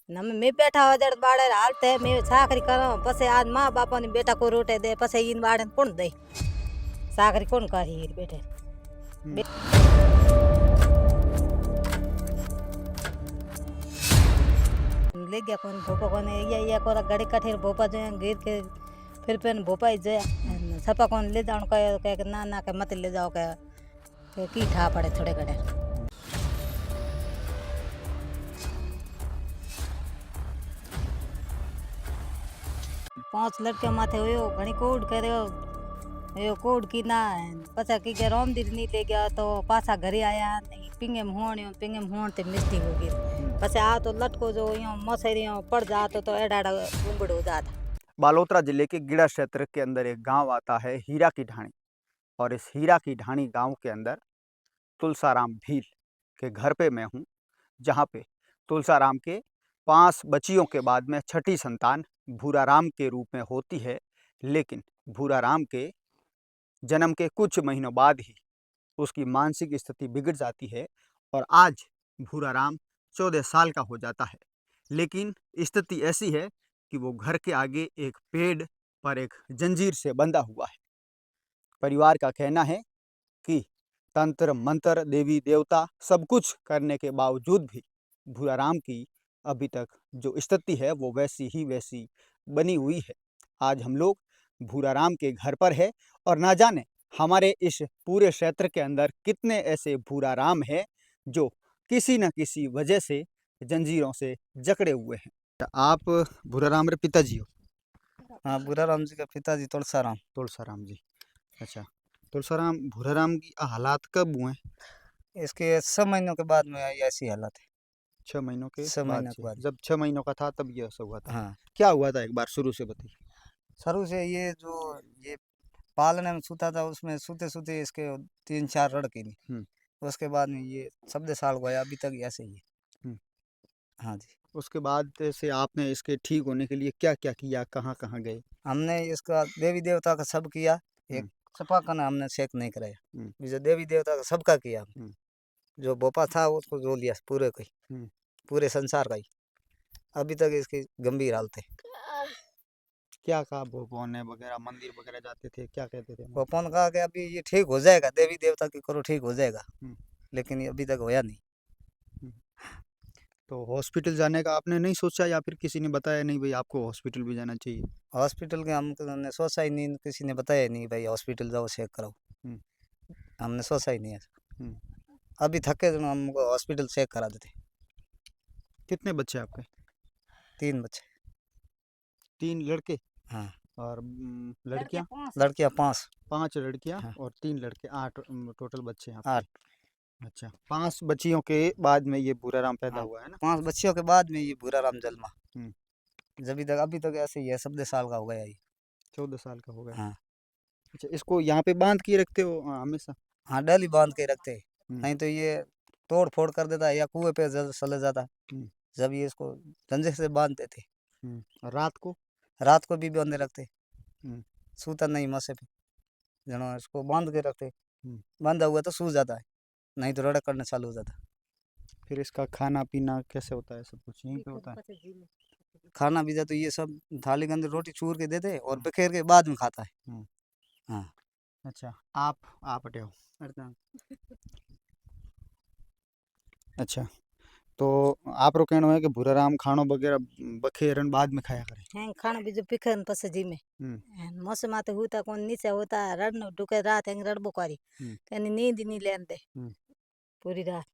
मैं बैठा हो जड़ बाड़े हालते मैं साखरी करो पसे आज माँ बापा ने बेटा को रोटे दे पसे इन बाड़े कौन दे साखरी कौन करी बेटे ले गया कौन भोपा कौन ये कोरा गड़ी कठेर भोपा जो गिर के फिर पेन भोपा ही जो सपा कौन ले जाओ कह ना के मत ले जाओ के की ठा पड़े थोड़े घड़े 5 लड़के माथे हुयो घणी कोड कर्यो यो कोड की ना पचा की के रामदीर नहीं ले गया तो पासा घरे आया पिंगे में होण ते मिस्टी हो गई पसे आ तो लटको जो यो मसेरियो पड़ जातो तो एडाड़ा गुंबड़ हो जाता। बालोतरा जिले के गिड़ा क्षेत्र के अंदर एक गांव आता है हीरा की ढाणी, और इस हीरा की ढाणी गांव के अंदर तुलसाराम भील के घर पे मैं हूं, जहां पे तुलसाराम के 5 बच्चियों के बाद में छठी संतान भूराराम के रूप में होती है। लेकिन भूराराम के जन्म के कुछ महीनों बाद ही उसकी मानसिक स्थिति बिगड़ जाती है और आज भूराराम 14 साल का हो जाता है। लेकिन स्थिति ऐसी है कि वो घर के आगे एक पेड़ पर एक जंजीर से बंधा हुआ है। परिवार का कहना है कि तंत्र मंत्र देवी देवता सब कुछ करने के बावजूद भी भूराराम की अभी तक जो स्थिति है वो वैसी ही वैसी बनी हुई है। आज हम लोग भूराराम के घर पर है और ना जाने हमारे इस पूरे क्षेत्र के अंदर कितने ऐसे भूराराम हैं जो किसी न किसी वजह से जंजीरों से जकड़े हुए हैं। आप भूराराम रे पिताजी हो? हाँ, भूराराम जी का पिताजी तुलसाराम जी। अच्छा, तुलसाराम भूराराम की हालात कब हुए? इसके 6 महीनों के बाद में ऐसी हालत है। 6 महीनों के 6 महीनों के बाद जब 6 महीनों का था तब ये ऐसा हुआ था। हाँ, क्या हुआ था एक बार शुरू से बताइए। शुरू से ये पालने में सूता था, उसमें सूते सूते इसके 3-4 रड़ की नहीं। उसके बाद में ये 14 साल को आया, अभी तक ऐसे ही है। हाँ जी। उसके बाद से आपने इसके ठीक होने के लिए क्या क्या किया, कहाँ कहाँ गए? हमने इसका देवी देवता का सब किया, एक सपा का हमने शेक नहीं कराया। जो देवी देवता का सबका किया, जो भोपा था उसको जो लिया पूरे का ही, पूरे संसार का ही। अभी तक इसकी गंभीर हालत है। क्या कहा भोपा ने वगैरह, मंदिर वगैरह जाते थे, क्या कहते थे? भोपा ने कहा कि अभी ये ठीक हो जाएगा, देवी देवता की करो ठीक हो जाएगा, लेकिन ये अभी तक होया नहीं। तो हॉस्पिटल जाने का आपने नहीं सोचा या फिर किसी ने बताया नहीं भाई आपको हॉस्पिटल भी जाना चाहिए? हॉस्पिटल के हमने सोचा ही नहीं, किसी ने बताया ही नहीं भाई हॉस्पिटल जाओ चेक कराओ। हमने सोचा ही नहीं है। अभी थके तो हमको हॉस्पिटल चेक करा देते। कितने बच्चे आपके? 3 बच्चे। 3 लड़के? हाँ। और लड़कियां? लड़कियां 5। 5 लड़कियां। हाँ। और 3 लड़के, 8 टोटल बच्चे हैं आपके? 8। अच्छा, 5 बच्चियों के बाद में ये भूराराम पैदा हुआ है ना? 5 बच्चियों के बाद में ये भूराराम जन्मा। अभी तक ऐसे ही है, 14 साल का हो गया ये। 14 साल का हो गया। हाँ। अच्छा, इसको यहाँ पे बांध के रखते हो हमेशा? हाँ, डेली बांध के रखते हैं, नहीं तो ये तोड़ फोड़ कर देता है या कुएं पे चले जाता है। जब ये इसको जंजीर से बांधते थे। और रात को भी बांधे रखते, सूता नहीं मसे पे, जनो इसको बांध के रखते। बांधा हुआ तो सो जाता है, नहीं तो रड़क करना चालू हो जाता है। फिर इसका खाना पीना कैसे होता है? सब कुछ यहीं पे होता है? खाना भी तो ये सब थाली के अंदर रोटी चूर के देते और बखेर के बाद में खाता है। हाँ। अच्छा, आप हटे हो। अच्छा, तो आप रो कहना है कि भूराराम खानो वगैरह बखेरन बाद में खाया करे? हैं खाना भी जो पिखन पसे जी में मौसम आते होता कौन नीचे होता रड़न डुके रात हैं रड़बो करी कहीं नींद नहीं लेंदे पूरी रात।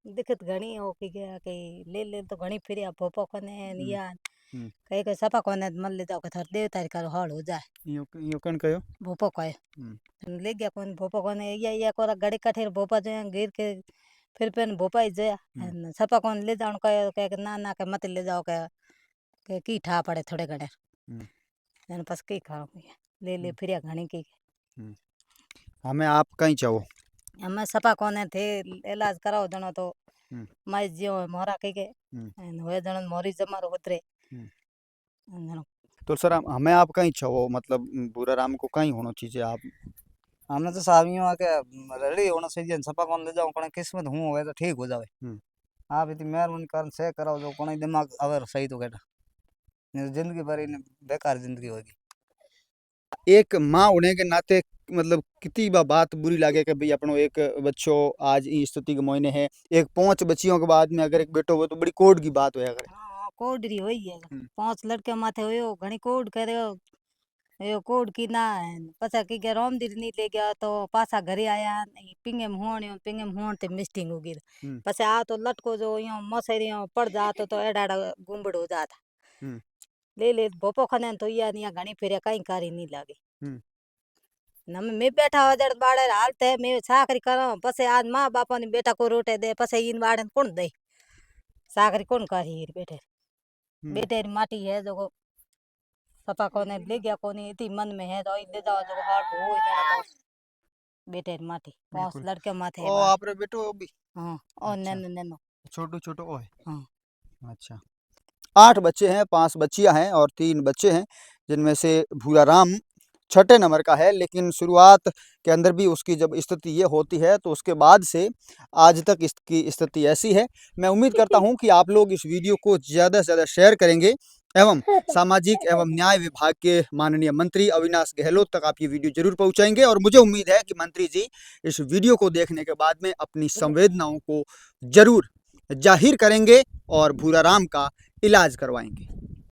दिक्कत घनी हो कि गया कि ले तो घनी फिर भोपा कोने या कहीं कहीं सपा कोने मन ले जाओ थर देवता कर हल हो जाए यो कन कयो भोपा कहे ले गया कौन भोपा कोने या कोरा गड़ी कठेर भोपा जो गिर के फिर पेन भोपा ही जया सपा कौन ले जाओ कह ना के मत ले जाओ के की ठा पड़े थोड़े घड़े जन पस की खाओ ले फिर घनी की हमें आप कहीं चाहो हमें सपा कोने थे इलाज कराओ जनो तो मैं जियो मोरा के हुए जनो मोरी जमा उतरे। तो सर हमें आप कहीं चाहो मतलब भूराराम को कहीं होना चाहिए? आप हमने तो सावियों आके रेडी होना चाहिए, सपा कौन ले जाओ किस्मत हूँ हो तो ठीक हो जाए। आप इतनी मेहरबानी कर से कराओ जो कोई दिमाग अगर सही तो कहता नहीं तो जिंदगी भर इन बेकार जिंदगी होगी। एक माँ होने के नाते मतलब कितनी बात बुरी लगे कि भाई अपनो एक बच्चों आज इस स्थिति के मोयने है, एक 5 बच्चियों के बाद में अगर एक बेटो हो तो बड़ी कोड की बात होया करे। हाँ कोडरी हुई है 5 लड़के माथे हुयो घणी कोड करे यो कोड की ना पछा की के रोमदीर नहीं ले गया तो पासा घरे आया पिंगे में होण ते मिस्टिंग होगी पछा आ तो लटको जो यो मसेरी पड़ जात तो एडाड़ा गुंबड़ हो जात ले भोपो खने तो या निया घणी फेरे कई कारी नहीं लागे नम मैं बैठा हो जड़ बाड़े हालते मैं साकरी करो पछे आज माँ बापा ने बेटा को रोटे दे पछे इन बाड़े कौन दे साकरी कौन करी बेटे बेटे माटी है जो सपा कोने ले गया कोनी इतनी मन में है तो ले जाओ जो हार्ट हो जाना तो बेटे माटी 5 लड़के माथे ओ आपरे बेटो भी हां और नैनो छोटो ओ है। हां अच्छा 8 बच्चे हैं, 5 बच्चियां हैं और 3 बच्चे हैं, जिनमें से भूराराम छठे नंबर का है। लेकिन शुरुआत के अंदर भी उसकी जब स्थिति ये होती है तो उसके बाद से आज तक इसकी स्थिति ऐसी है। मैं उम्मीद करता हूं कि आप लोग इस वीडियो को ज़्यादा से ज़्यादा शेयर करेंगे एवं सामाजिक एवं न्याय विभाग के माननीय मंत्री अविनाश गहलोत तक आप ये वीडियो जरूर पहुंचाएंगे। और मुझे उम्मीद है कि मंत्री जी इस वीडियो को देखने के बाद में अपनी संवेदनाओं को जरूर जाहिर करेंगे और भूराराम का इलाज करवाएंगे।